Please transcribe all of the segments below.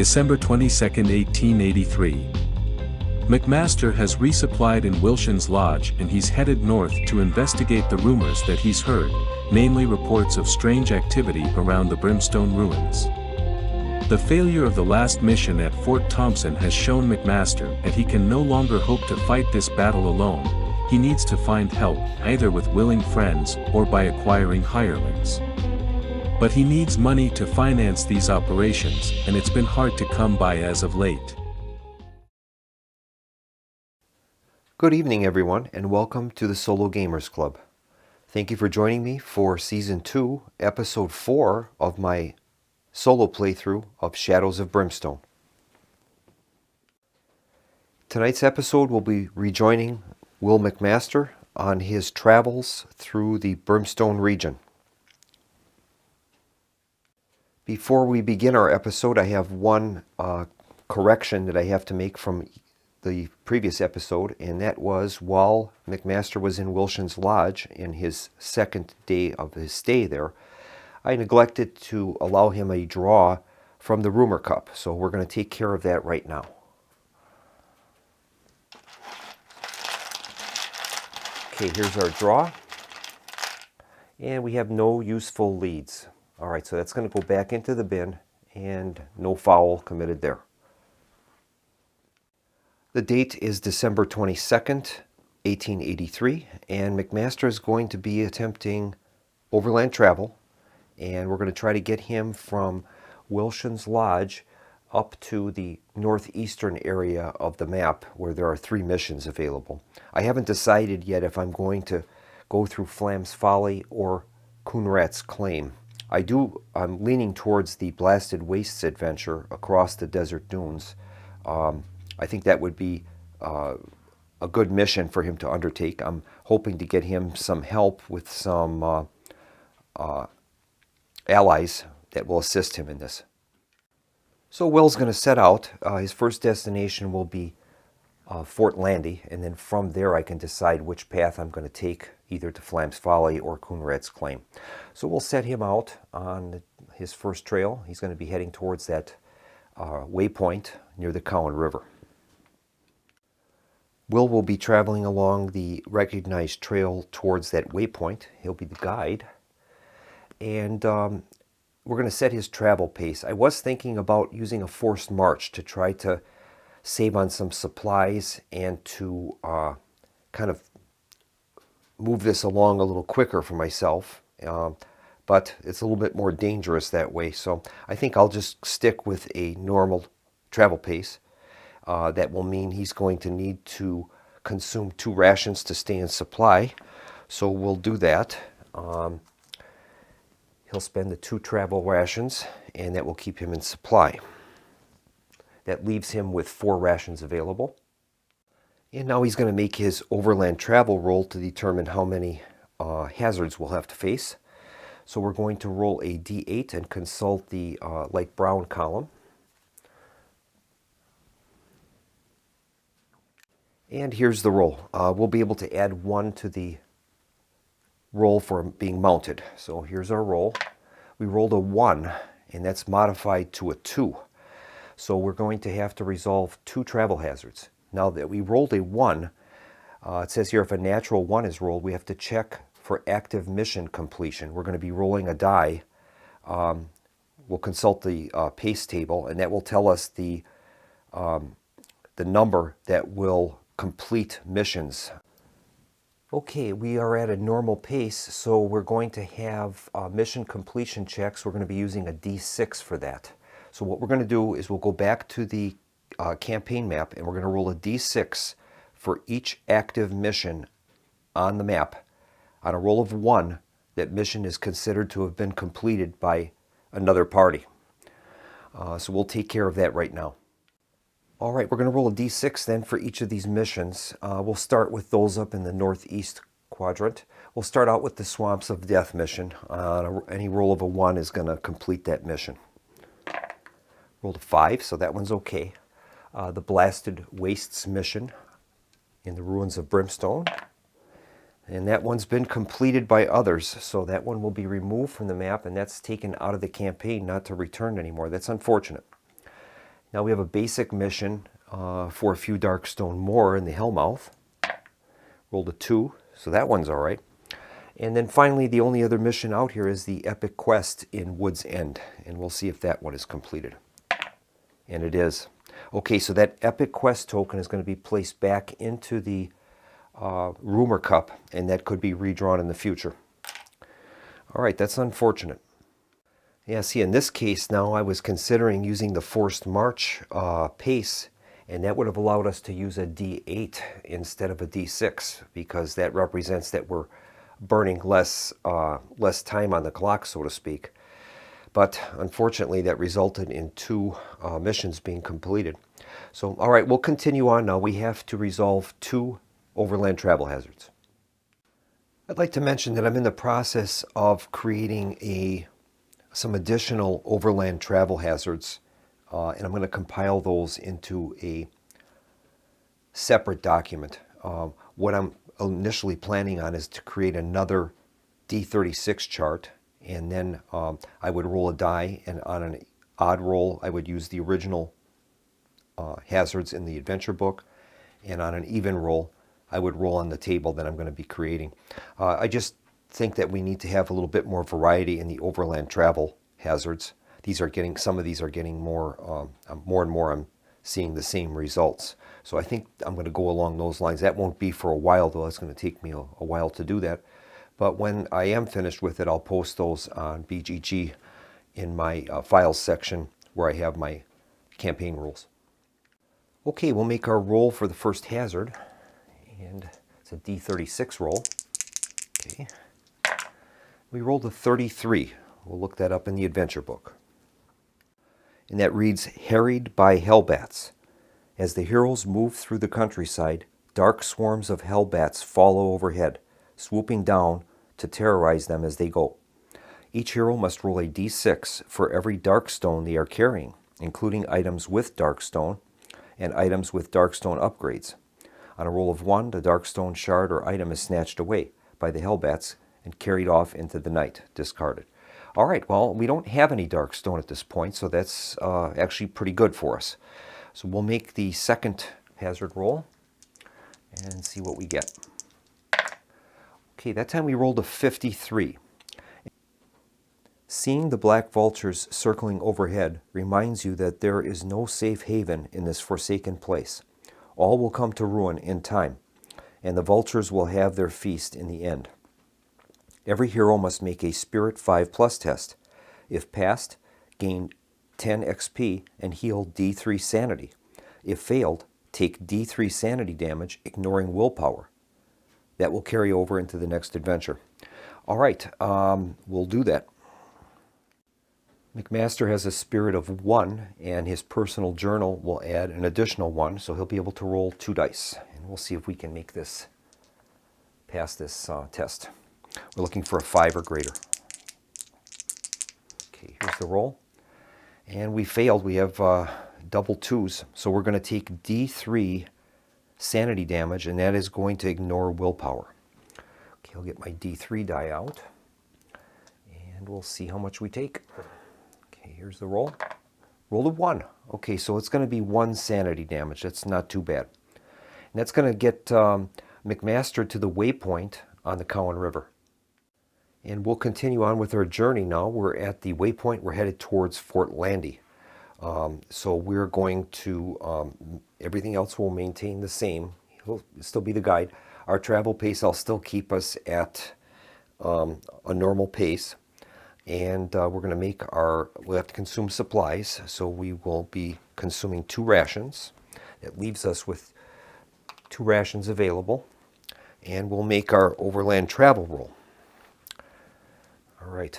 December 22, 1883. McMaster has resupplied in Wilson's Lodge and he's headed north to investigate the rumors that he's heard, namely reports of strange activity around the Brimstone ruins. The failure of the last mission at Fort Thompson has shown McMaster that he can no longer hope to fight this battle alone. He needs to find help, either with willing friends or by acquiring hirelings. But he needs money to finance these operations, and it's been hard to come by as of late. Good evening, everyone, and welcome to the Solo Gamers Club. Thank you for joining me for Season 2, Episode 4 of my solo playthrough of Shadows of Brimstone. Tonight's episode will be rejoining Will McMaster on his travels through the Brimstone region. Before we begin our episode, I have one correction that I have to make from the previous episode, and that was while McMaster was in Wilson's Lodge in his second day of his stay there, I neglected to allow him a draw from the Rumor Cup, so we're going to take care of that right now. Okay, here's our draw, and we have no useful leads. All right, so that's going to go back into the bin, and no foul committed there. The date is December 22nd, 1883, and McMaster is going to be attempting overland travel, and we're going to try to get him from Wilson's Lodge up to the northeastern area of the map where there are 3 missions available. I haven't decided yet if I'm going to go through Flam's Folly or Coonrat's Claim. I'm leaning towards the Blasted Wastes adventure across the desert dunes. I think that would be a good mission for him to undertake. I'm hoping to get him some help with some allies that will assist him in this. So Will's going to set out. His first destination will be Fort Landy, and then from there I can decide which path I'm going to take, either to Flam's Folly or Coonrat's Claim. So we'll set him out on his first trail. He's going to be heading towards that waypoint near the Cowan River. Will be traveling along the recognized trail towards that waypoint. He'll be the guide. And we're going to set his travel pace. I was thinking about using a forced march to try to save on some supplies and to kind of move this along a little quicker for myself. But it's a little bit more dangerous that way. So I think I'll just stick with a normal travel pace. That will mean he's going to need to consume 2 rations to stay in supply. So we'll do that. He'll spend the 2 travel rations, and that will keep him in supply. That leaves him with 4 rations available. And now he's going to make his overland travel roll to determine how many hazards we'll have to face. So we're going to roll a D8 and consult the light brown column. And here's the roll. We'll be able to add 1 to the roll for being mounted. So here's our roll. We rolled a 1, and that's modified to a 2. So we're going to have to resolve 2 travel hazards. Now that we rolled a 1, it says here if a natural 1 is rolled, we have to check for active mission completion. We're going to be rolling a die. We'll consult the pace table, and that will tell us the number that will complete missions. Okay, we are at a normal pace, so we're going to have mission completion checks. We're going to be using a D6 for that. So what we're going to do is we'll go back to the campaign map, and we're going to roll a D6 for each active mission on the map. On a roll of 1, that mission is considered to have been completed by another party. So we'll take care of that right now. All right, we're going to roll a D6 then for each of these missions. We'll start with those up in the northeast quadrant. We'll start out with the Swamps of Death mission. Any roll of a 1 is going to complete that mission. Rolled a 5, so that one's okay. The Blasted Wastes mission in the ruins of Brimstone. And that one's been completed by others, so that one will be removed from the map, and that's taken out of the campaign, not to return anymore. That's unfortunate. Now we have a basic mission for a few Darkstone more in the Hellmouth. Rolled a 2, so that one's all right. And then finally, the only other mission out here is the Epic Quest in Wood's End, and we'll see if that one is completed. And it is. Okay, so that Epic Quest token is going to be placed back into the Rumor Cup, and that could be redrawn in the future. All right, that's unfortunate. Yeah, see, in this case now I was considering using the Forced March pace, and that would have allowed us to use a D8 instead of a D6, because that represents that we're burning less time on the clock, so to speak. But unfortunately, that resulted in 2 missions being completed. So, all right, we'll continue on now. We have to resolve 2 overland travel hazards. I'd like to mention that I'm in the process of creating some additional overland travel hazards, and I'm going to compile those into a separate document. What I'm initially planning on is to create another D36 chart, and then I would roll a die, and on an odd roll I would use the original hazards in the adventure book, and on an even roll I would roll on the table that I'm going to be creating. I just think that we need to have a little bit more variety in the overland travel hazards. Some of these are getting more and more I'm seeing the same results. So I think I'm going to go along those lines. That won't be for a while, though. It's going to take me a while to do that. But when I am finished with it, I'll post those on BGG in my files section where I have my campaign rules. Okay, we'll make our roll for the first hazard, and it's a D36 roll. Okay, we rolled a 33. We'll look that up in the adventure book. And that reads, Harried by Hellbats. As the heroes move through the countryside, dark swarms of hellbats follow overhead, swooping down to terrorize them as they go. Each hero must roll a d6 for every Darkstone they are carrying, including items with Darkstone and items with Darkstone upgrades. On a roll of 1, the Darkstone shard or item is snatched away by the hellbats and carried off into the night, discarded. All right, well, we don't have any Darkstone at this point, so that's actually pretty good for us. So we'll make the second hazard roll and see what we get. Okay, that time we rolled a 53. Seeing the black vultures circling overhead reminds you that there is no safe haven in this forsaken place. All will come to ruin in time, and the vultures will have their feast in the end. Every hero must make a Spirit 5+ test. If passed, gain 10 XP and heal D3 sanity. If failed, take D3 sanity damage, ignoring willpower. That will carry over into the next adventure. All right, we'll do that. McMaster has a Spirit of 1, and his personal journal will add an additional 1, so he'll be able to roll 2 dice. And we'll see if we can make this, pass this test. We're looking for a 5 or greater. Okay, here's the roll. And we failed. We have double 2s, so we're going to take D3 sanity damage, and that is going to ignore willpower. Okay, I'll get my D3 die out, and we'll see how much we take. Okay, here's the roll. Rolled a 1. Okay, so it's going to be 1 sanity damage. That's not too bad. And that's going to get McMaster to the waypoint on the Cowan River. And we'll continue on with our journey now. We're at the waypoint. We're headed towards Fort Landy. So we're going to, everything else will maintain the same. He'll still be the guide. Our travel pace, I'll still keep us at a normal pace. And we're going to make we'll have to consume supplies. So we will be consuming 2 rations. It leaves us with 2 rations available. And we'll make our overland travel roll. All right.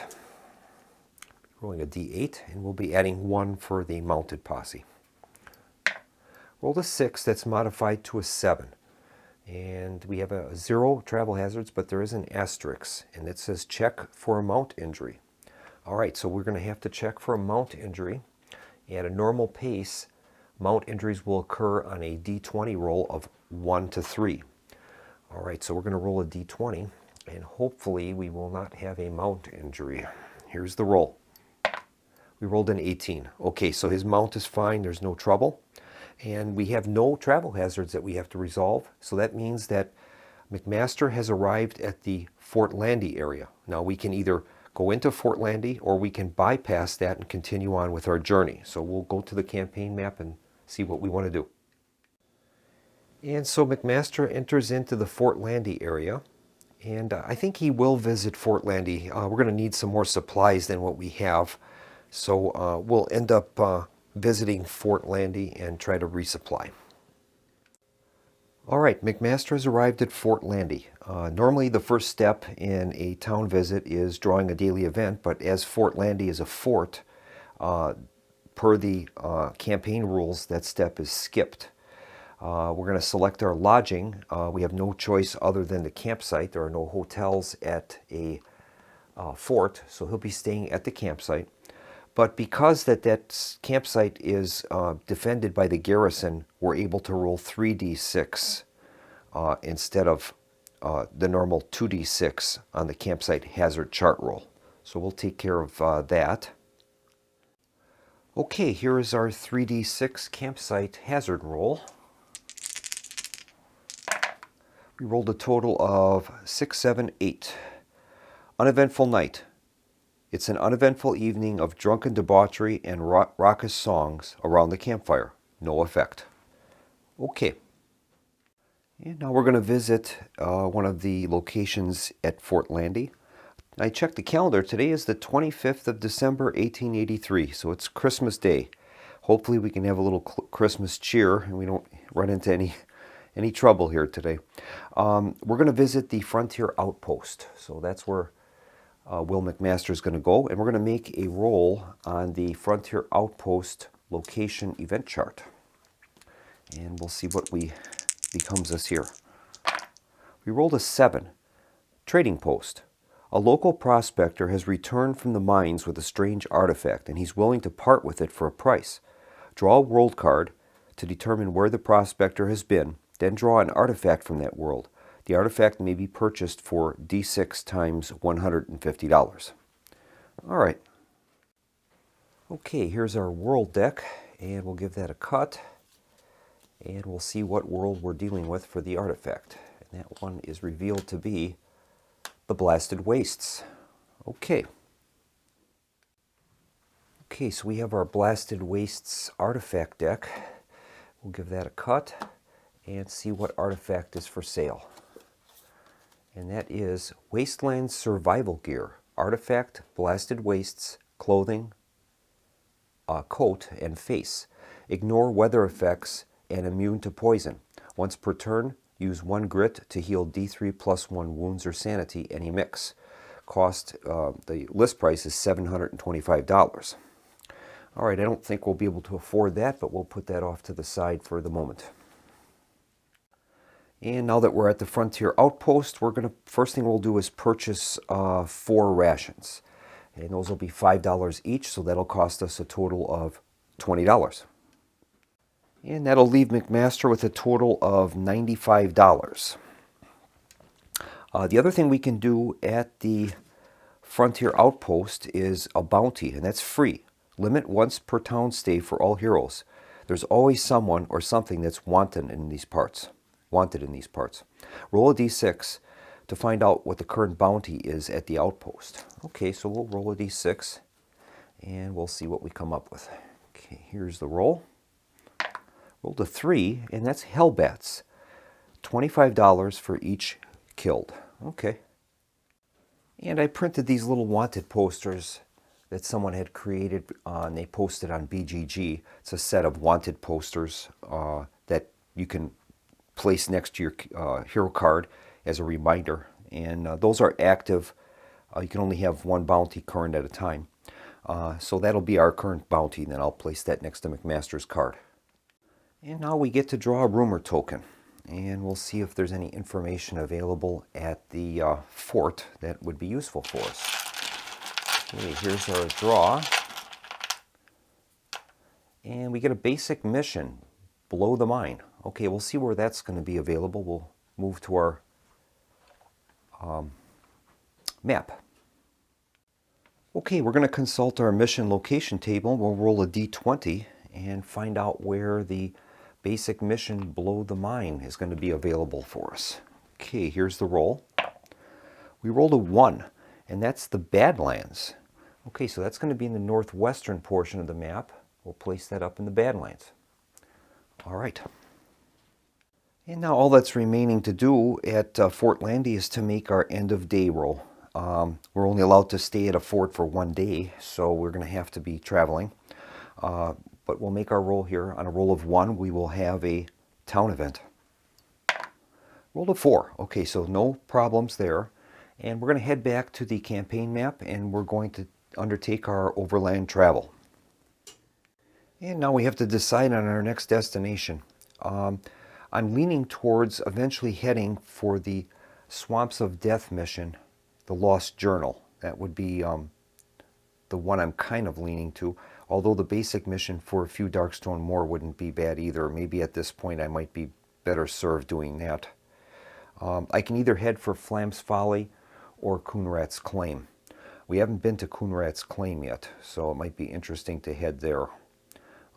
Rolling a d8, and we'll be adding 1 for the mounted posse. Rolled a 6, that's modified to a 7. And we have a 0 travel hazards, but there is an asterisk, and it says check for a mount injury. All right, so we're going to have to check for a mount injury. At a normal pace, mount injuries will occur on a d20 roll of 1 to 3. All right, so we're going to roll a d20, and hopefully we will not have a mount injury. Here's the roll. We rolled an 18. Okay, so his mount is fine, there's no trouble. And we have no travel hazards that we have to resolve. So that means that McMaster has arrived at the Fort Landy area. Now we can either go into Fort Landy or we can bypass that and continue on with our journey. So we'll go to the campaign map and see what we want to do. And so McMaster enters into the Fort Landy area. And I think he will visit Fort Landy. We're going to need some more supplies than what we have. So we'll end up visiting Fort Landy and try to resupply. All right, McMaster has arrived at Fort Landy. Normally the first step in a town visit is drawing a daily event, but as Fort Landy is a fort, per the campaign rules, that step is skipped. We're going to select our lodging. We have no choice other than the campsite. There are no hotels at a fort, so he'll be staying at the campsite. But because that campsite is defended by the garrison, we're able to roll 3d6 instead of the normal 2d6 on the campsite hazard chart roll. So we'll take care of that. Okay, here is our 3d6 campsite hazard roll. We rolled a total of 6, 7, 8. Uneventful night. It's an uneventful evening of drunken debauchery and raucous songs around the campfire. No effect. Okay. And now we're going to visit one of the locations at Fort Landy. I checked the calendar. Today is the 25th of December, 1883, so it's Christmas Day. Hopefully we can have a little Christmas cheer and we don't run into any trouble here today. We're going to visit the Frontier Outpost, so that's where Will McMaster is going to go, and we're going to make a roll on the Frontier Outpost location event chart. And we'll see what becomes us here. We rolled a 7. Trading post. A local prospector has returned from the mines with a strange artifact, and he's willing to part with it for a price. Draw a world card to determine where the prospector has been, then draw an artifact from that world. The artifact may be purchased for D6 times $150. All right. Okay, here's our world deck, and we'll give that a cut, and we'll see what world we're dealing with for the artifact. And that one is revealed to be the Blasted Wastes. Okay. Okay, so we have our Blasted Wastes artifact deck. We'll give that a cut and see what artifact is for sale. And that is Wasteland Survival Gear. Artifact, Blasted Wastes, clothing, coat, and face. Ignore weather effects and immune to poison. Once per turn, use 1 grit to heal D3 plus 1 wounds or sanity, any mix. Cost, the list price is $725. All right, I don't think we'll be able to afford that, but we'll put that off to the side for the moment. And now that we're at the Frontier Outpost, first thing we'll do is purchase 4 rations. And those will be $5 each, so that'll cost us a total of $20. And that'll leave McMaster with a total of $95. The other thing we can do at the Frontier Outpost is a bounty, and that's free. Limit once per town stay for all heroes. There's always someone or something that's wanted in these parts. Roll a d6 to find out what the current bounty is at the outpost. Okay, so we'll roll a d6 and we'll see what we come up with. Okay, here's the roll. Rolled a 3, and that's Hellbats. $25 for each killed. Okay. And I printed these little wanted posters that someone had created, and they posted on BGG. It's a set of wanted posters that you can place next to your hero card as a reminder. And those are active. You can only have 1 bounty current at a time. So that'll be our current bounty, and then I'll place that next to McMaster's card. And now we get to draw a rumor token. And we'll see if there's any information available at the fort that would be useful for us. Okay, here's our draw. And we get a basic mission, below the mine. Okay, we'll see where that's going to be available. We'll move to our map. Okay, we're going to consult our mission location table. We'll roll a d20 and find out where the basic mission below the mine is going to be available for us. Okay, here's the roll. We rolled a 1, and that's the Badlands. Okay, so that's going to be in the northwestern portion of the map. We'll place that up in the Badlands. All right. And now all that's remaining to do at Fort Landy is to make our end of day roll. We're only allowed to stay at a fort for 1 day, so we're going to have to be traveling. But we'll make our roll here. On a roll of 1, we will have a town event. Roll of 4. Okay, so no problems there. And we're going to head back to the campaign map, and we're going to undertake our overland travel. And now we have to decide on our next destination. I'm leaning towards eventually heading for the Swamps of Death mission, the Lost Journal. That would be the one I'm kind of leaning to, although the basic mission for a few Darkstone more wouldn't be bad either. Maybe at this point I might be better served doing that. I can either head for Flam's Folly or Coonrat's Claim. We haven't been to Coonrat's Claim yet, so it might be interesting to head there.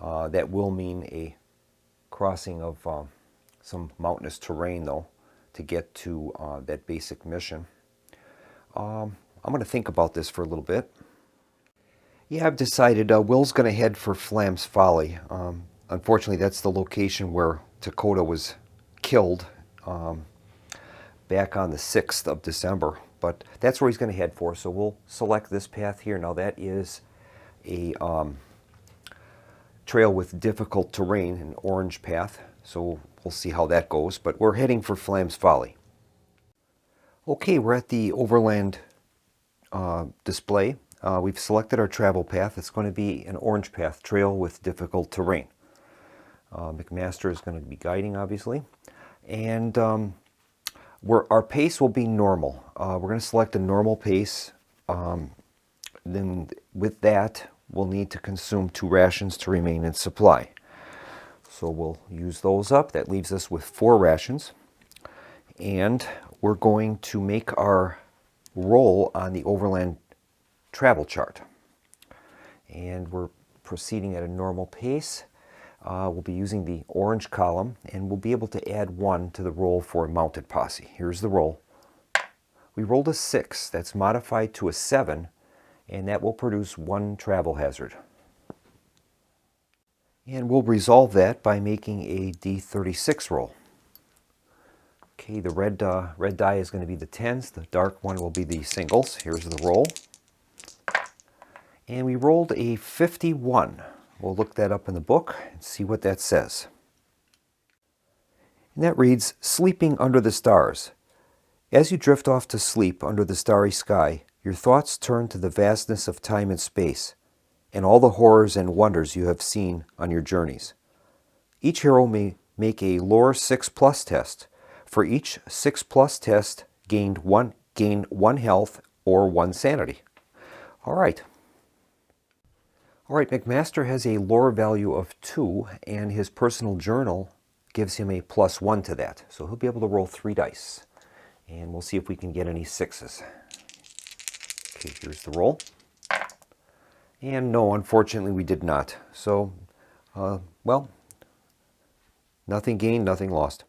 That will mean a crossing of some mountainous terrain, though, to get to that basic mission. I'm going to think about this for a little bit. Yeah, I've decided Will's going to head for Flam's Folly. Unfortunately, that's the location where Dakota was killed back on the 6th of December. But that's where he's going to head for, so we'll select this path here. Now that is a trail with difficult terrain, an orange path, so we'll see how that goes. But we're heading for Flam's Folly. Okay, we're at the overland display. We've selected our travel path. It's going to be an orange path, trail with difficult terrain. McMaster is going to be guiding, obviously. And our pace will be normal. We're going to select a normal pace. Then with that, we'll need to consume 2 rations to remain in supply. So we'll use those up. That leaves us with 4 rations. And we're going to make our roll on the overland travel chart. And we're proceeding at a normal pace. We'll be using the orange column, and we'll be able to add 1 to the roll for a mounted posse. Here's the roll. We rolled a 6. That's modified to a 7, and that will produce 1 travel hazard. And we'll resolve that by making a D36 roll. Okay, the red die is going to be the 10s. The dark one will be the singles. Here's the roll. And we rolled a 51. We'll look that up in the book and see what that says. And that reads, Sleeping under the stars. As you drift off to sleep under the starry sky, your thoughts turn to the vastness of time and space, and all the horrors and wonders you have seen on your journeys. Each hero may make a lore 6+ test. For each 6+ test, gain 1 health or 1 sanity. All right. All right, McMaster has a lore value of 2, and his personal journal gives him a +1 to that. So he'll be able to roll 3 dice. And we'll see if we can get any 6s. Okay, here's the roll. And no, unfortunately we did not. So, well, nothing gained, nothing lost.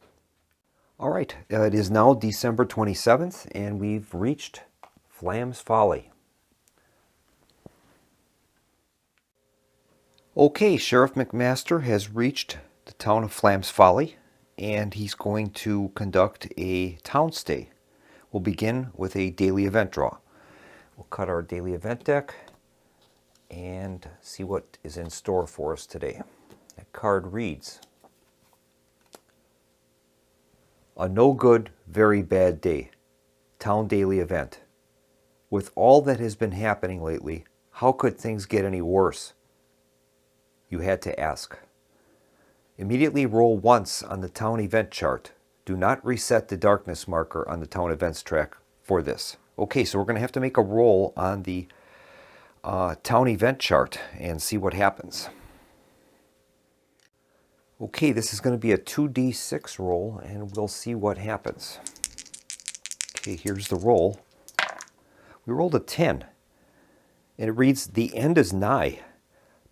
All right, it is now December 27th, and we've reached Flam's Folly. Okay, Sheriff McMaster has reached the town of Flam's Folly, and he's going to conduct a town stay. We'll begin with a daily event draw. We'll cut our daily event deck and see what is in store for us today. That card reads, A no good, very bad day. Town daily event. With all that has been happening lately, how could things get any worse? You had to ask. Immediately roll once on the town event chart. Do not reset the darkness marker on the town events track for this. Okay, so we're going to have to make a roll on the town event chart and see what happens. Okay, this is going to be a 2d6 roll, and we'll see what happens. Okay, here's the roll. We rolled a 10. And it reads, "The end is nigh.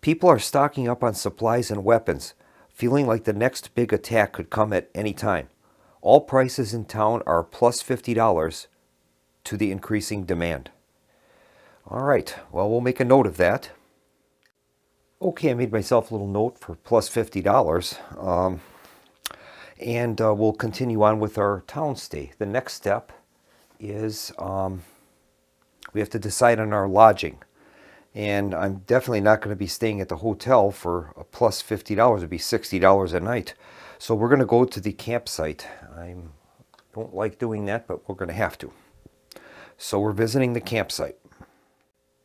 People are stocking up on supplies and weapons, feeling like the next big attack could come at any time. All prices in town are plus $50 to the increasing demand." All right, well, we'll make a note of that. Okay, I made myself a little note for plus $50. And we'll continue on with our town stay. The next step is we have to decide on our lodging. And I'm definitely not going to be staying at the hotel for a plus $50. It'd be $60 a night. So we're going to go to the campsite. I don't like doing that, but we're going to have to. So we're visiting the campsite.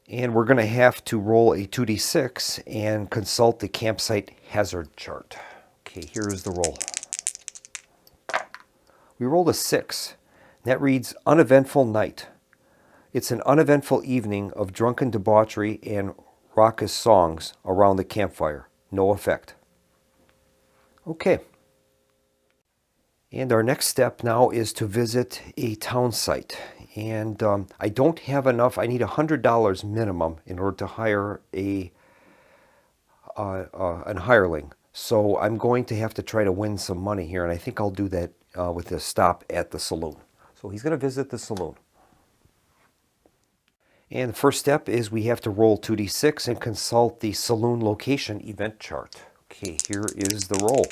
And we're going to have to roll a 2d6 and consult the campsite hazard chart. Okay, here's the roll. We rolled a 6. That reads, "Uneventful night. It's an uneventful evening of drunken debauchery and raucous songs around the campfire. No effect." Okay. And our next step now is to visit a town site. And I don't have enough. I need $100 minimum in order to hire an hireling. So I'm going to have to try to win some money here. And I think I'll do that with a stop at the saloon. So he's going to visit the saloon. And the first step is we have to roll 2d6 and consult the saloon location event chart. Okay, here is the roll.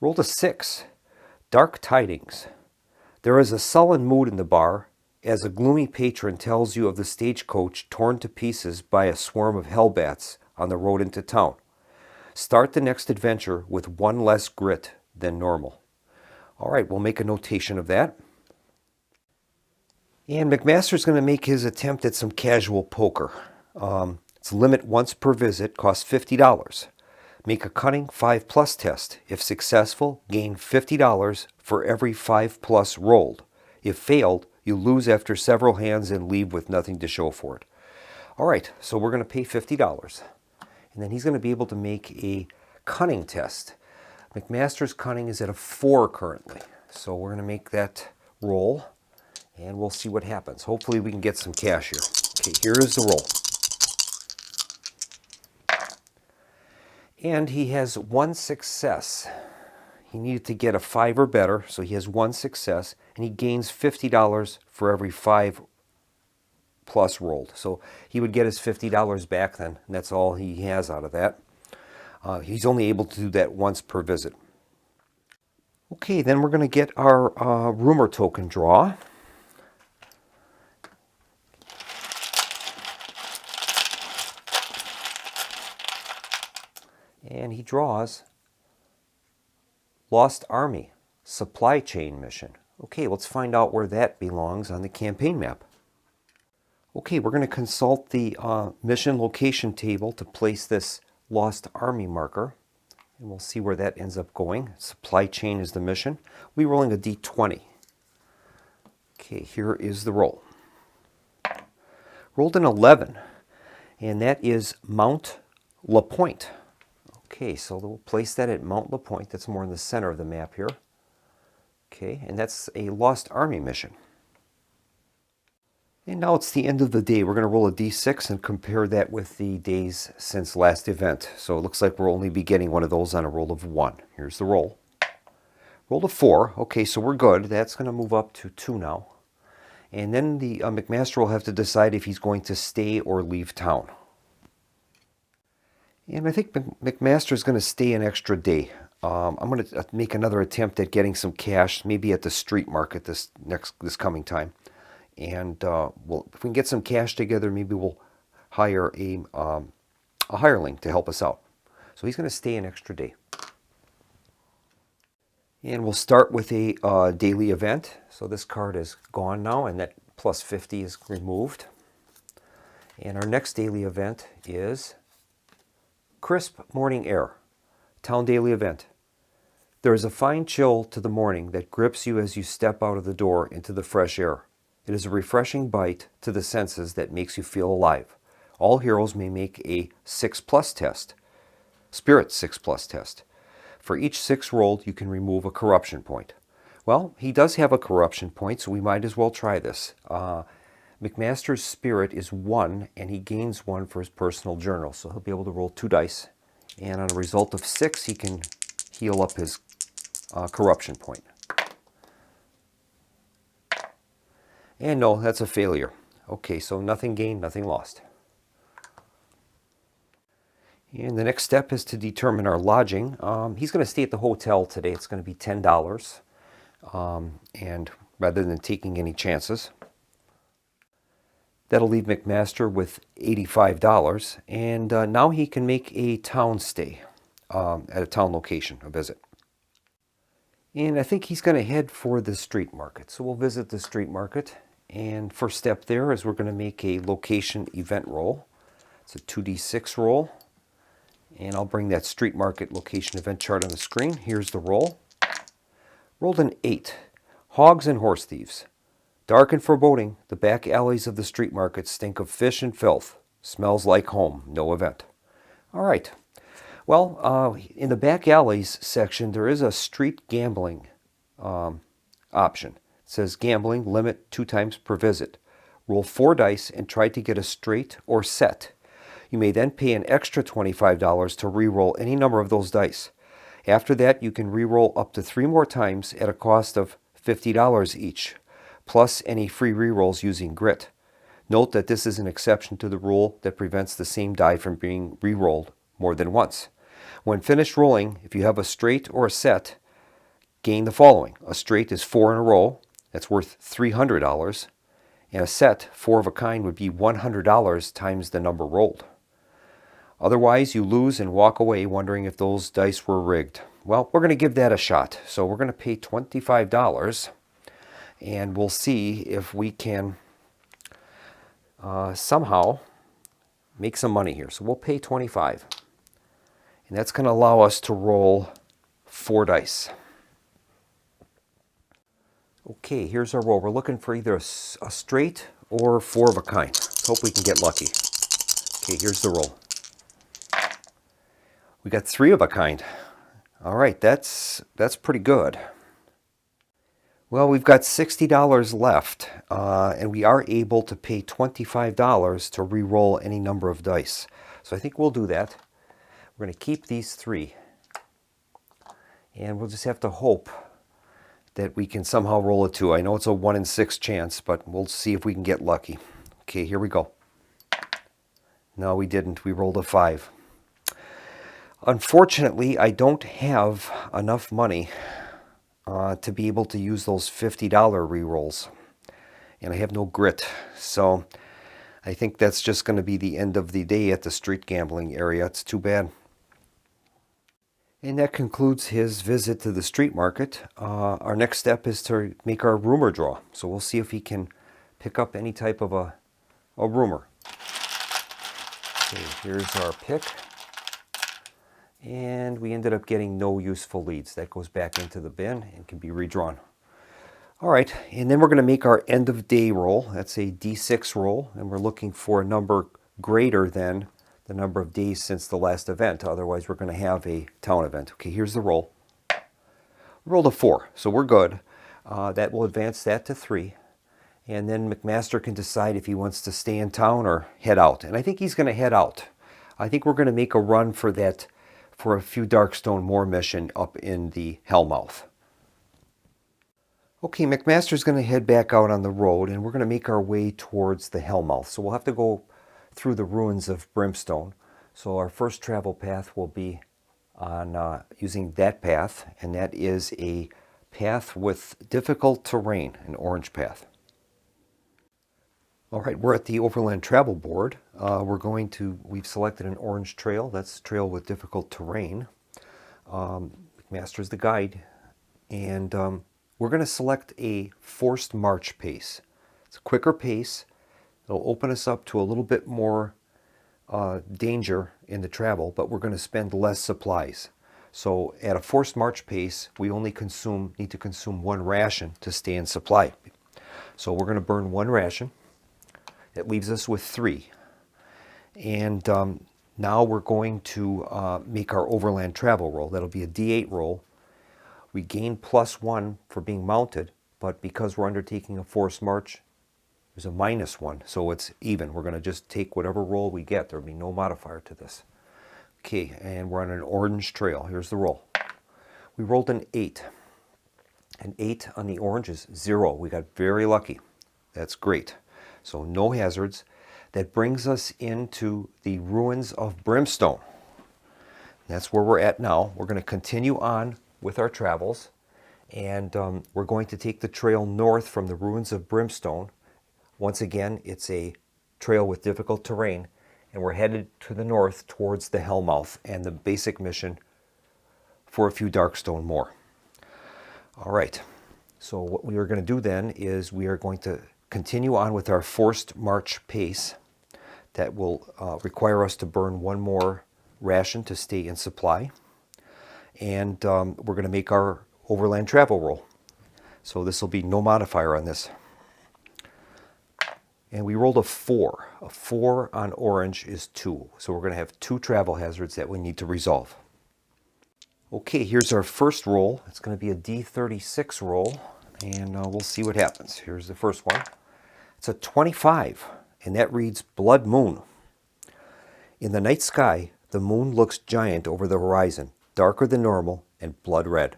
Rolled a 6. Dark tidings. There is a sullen mood in the bar as a gloomy patron tells you of the stagecoach torn to pieces by a swarm of hellbats on the road into town. Start the next adventure with one less grit than normal. All right, we'll make a notation of that. And McMaster's going to make his attempt at some casual poker. It's limit once per visit, costs $50. Make a cunning 5+ test. If successful, gain $50 for every 5+ rolled. If failed, you lose after several hands and leave with nothing to show for it. All right, so we're going to pay $50. And then he's going to be able to make a cunning test. McMaster's cunning is at a 4 currently. So we're going to make that roll, and we'll see what happens. Hopefully we can get some cash here. Okay, here is the roll. And he has 1 success. He needed to get a 5 or better, so he has 1 success, and he gains $50 for every 5+ rolled. So he would get his $50 back then, and that's all he has out of that. He's only able to do that once per visit. Okay, then we're going to get our rumor token draw. And he draws Lost Army, Supply Chain Mission. Okay, let's find out where that belongs on the campaign map. Okay, we're going to consult the mission location table to place this Lost Army marker. And we'll see where that ends up going. Supply chain is the mission. We're rolling a d20. Okay, here is the roll. Rolled an 11, and that is Mount LaPointe. Okay, so we'll place that at Mount LaPointe. That's more in the center of the map here. Okay, and that's a Lost Army mission. And now it's the end of the day. We're going to roll a d6 and compare that with the days since last event. So it looks like we'll only be getting one of those on a roll of 1. Here's the roll. Rolled a 4. Okay, so we're good. That's going to move up to 2 now. And then the McMaster will have to decide if he's going to stay or leave town. And I think McMaster is going to stay an extra day. I'm going to make another attempt at getting some cash, maybe at the street market this coming time. And if we can get some cash together, maybe we'll hire a hireling to help us out. So he's going to stay an extra day. And we'll start with a daily event. So this card is gone now, and that plus 50 is removed. And our next daily event is Crisp Morning Air, Town Daily Event. There is a fine chill to the morning that grips you as you step out of the door into the fresh air. It is a refreshing bite to the senses that makes you feel alive. All heroes may make a 6+ test, Spirit 6+ test. For each 6 rolled, you can remove a corruption point. Well, he does have a corruption point, so we might as well try this. McMaster's spirit is 1, and he gains 1 for his personal journal. So he'll be able to roll 2 dice. And on a result of 6, he can heal up his corruption point. And no, that's a failure. Okay, so nothing gained, nothing lost. And the next step is to determine our lodging. He's going to stay at the hotel today. It's going to be $10, and rather than taking any chances. That'll leave McMaster with $85, and now he can make a town stay at a town location, a visit. And I think he's going to head for the street market. So we'll visit the street market, and first step there is we're going to make a location event roll. It's a 2d6 roll, and I'll bring that street market location event chart on the screen. Here's the roll. Rolled an 8. Hogs and horse thieves. Dark and foreboding, the back alleys of the street market stink of fish and filth. Smells like home, no event. All right. Well, in the back alleys section, there is a street gambling option. It says gambling, limit 2 times per visit. Roll 4 dice and try to get a straight or set. You may then pay an extra $25 to re-roll any number of those dice. After that, you can re-roll up to 3 more times at a cost of $50 each, plus any free re-rolls using grit. Note that this is an exception to the rule that prevents the same die from being re-rolled more than once. When finished rolling, if you have a straight or a set, gain the following. A straight is 4 in a row, that's worth $300, and a set, 4 of a kind, would be $100 times the number rolled. Otherwise, you lose and walk away wondering if those dice were rigged. Well, we're going to give that a shot. So we're going to pay $25, and we'll see if we can somehow make some money here. So we'll pay $25, and that's going to allow us to roll 4 dice. Okay, here's our roll. We're looking for either a straight or 4 of a kind. Let's hope we can get lucky. Okay, here's the roll. We got 3 of a kind. All right, that's pretty good. Well, we've got $60 left, and we are able to pay $25 to re-roll any number of dice. So I think we'll do that. We're going to keep these 3, and we'll just have to hope that we can somehow roll a 2. I know it's a 1 in 6 chance, but we'll see if we can get lucky. Okay, here we go. No, we didn't. We rolled a 5. Unfortunately, I don't have enough money to be able to use those $50 re-rolls, and I have no grit. So I think that's just going to be the end of the day at the street gambling area. It's too bad. And that concludes his visit to the street market. Our next step is to make our rumor draw. So we'll see if he can pick up any type of a rumor. Okay, here's our pick. And we ended up getting no useful leads. That goes back into the bin and can be redrawn. All right, and then we're going to make our end of day roll. That's a D6 roll, and we're looking for a number greater than the number of days since the last event. Otherwise, we're going to have a town event. Okay, here's the roll. We rolled a 4, so we're good. That will advance that to 3. And then McMaster can decide if he wants to stay in town or head out. And I think he's going to head out. I think we're going to make a run for that, for a few Darkstone Moor mission up in the Hellmouth. Okay, McMaster's going to head back out on the road, and we're going to make our way towards the Hellmouth. So we'll have to go through the ruins of Brimstone. So our first travel path will be on using that path, and that is a path with difficult terrain, an orange path. All right, we're at the Overland Travel Board. We've selected an orange trail. That's a trail with difficult terrain. McMaster's the guide. And we're going to select a forced march pace. It's a quicker pace. It'll open us up to a little bit more danger in the travel, but we're going to spend less supplies. So at a forced march pace, we only need to consume 1 ration to stay in supply. So we're going to burn 1 ration. It leaves us with 3. And now we're going to make our overland travel roll. That'll be a D8 roll. We gain +1 for being mounted, but because we're undertaking a forced march, There's a -1, so it's even. We're going to just take whatever roll we get. There'll be no modifier to this. Okay, and we're on an orange trail. Here's the roll. We rolled an 8. An 8 on the orange is 0. We got very lucky. That's great. So no hazards. That brings us into the ruins of Brimstone. That's where we're at now. We're going to continue on with our travels, and we're going to take the trail north from the ruins of Brimstone. Once again, it's a trail with difficult terrain, and we're headed to the north towards the Hellmouth and the basic mission for a few Darkstone more. All right, so what we are going to do then is we are going to continue on with our forced march pace. That will require us to burn one more ration to stay in supply. And we're going to make our overland travel roll. So this will be no modifier on this. And we rolled a 4. A 4 on orange is 2. So we're going to have 2 travel hazards that we need to resolve. Okay, here's our first roll. It's going to be a D36 roll, and we'll see what happens. Here's the first one. It's a 25, and that reads Blood Moon. In the night sky, the moon looks giant over the horizon, darker than normal and blood red.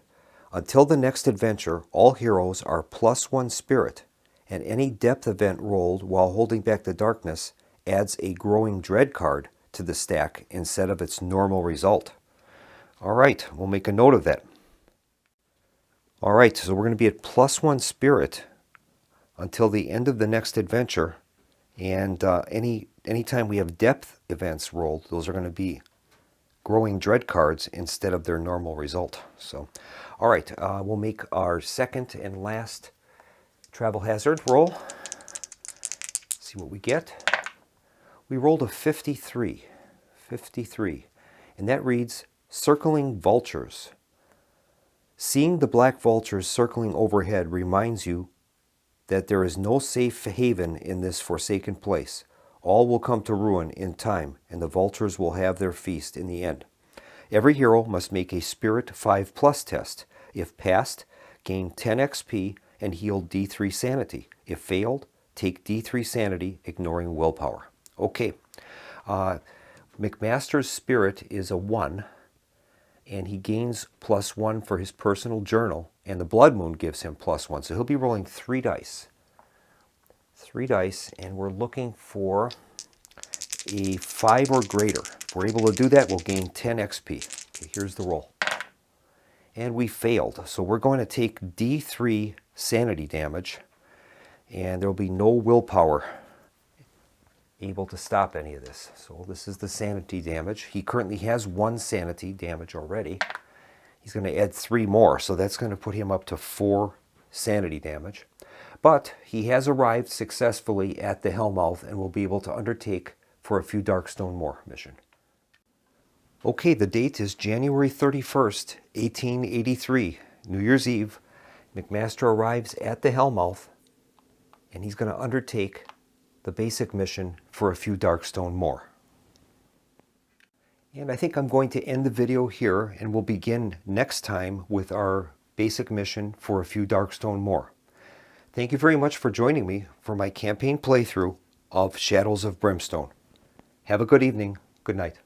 Until the next adventure, all heroes are +1 spirit, and any depth event rolled while holding back the darkness adds a growing dread card to the stack instead of its normal result. All right, we'll make a note of that. All right, so we're going to be at +1 spirit until the end of the next adventure, and anytime we have depth events rolled, those are going to be growing dread cards instead of their normal result. So, all right, we'll make our second and last travel hazard roll. See what we get. We rolled a 53, and that reads Circling Vultures. Seeing the black vultures circling overhead reminds you that there is no safe haven in this forsaken place. All will come to ruin in time, and the vultures will have their feast in the end. Every hero must make a Spirit 5+ test. If passed, gain 10 XP and heal D3 Sanity. If failed, take D3 Sanity, ignoring willpower. Okay, McMaster's Spirit is a 1, and he gains +1 for his personal journal, and the Blood Moon gives him +1. So he'll be rolling 3 dice. 3 dice, and we're looking for a 5 or greater. If we're able to do that, we'll gain 10 XP. Okay, here's the roll. And we failed, so we're going to take D3 sanity damage, and there will be no willpower able to stop any of this. So this is the sanity damage. He currently has 1 sanity damage already. He's going to add 3 more, so that's going to put him up to 4 sanity damage. But he has arrived successfully at the Hellmouth and will be able to undertake for a few Darkstone more mission. Okay, the date is January 31st, 1883, New Year's Eve. McMaster arrives at the Hellmouth, and he's going to undertake the basic mission for a few Darkstone more. And I think I'm going to end the video here, and we'll begin next time with our basic mission for a few Darkstone more. Thank you very much for joining me for my campaign playthrough of Shadows of Brimstone. Have a good evening. Good night.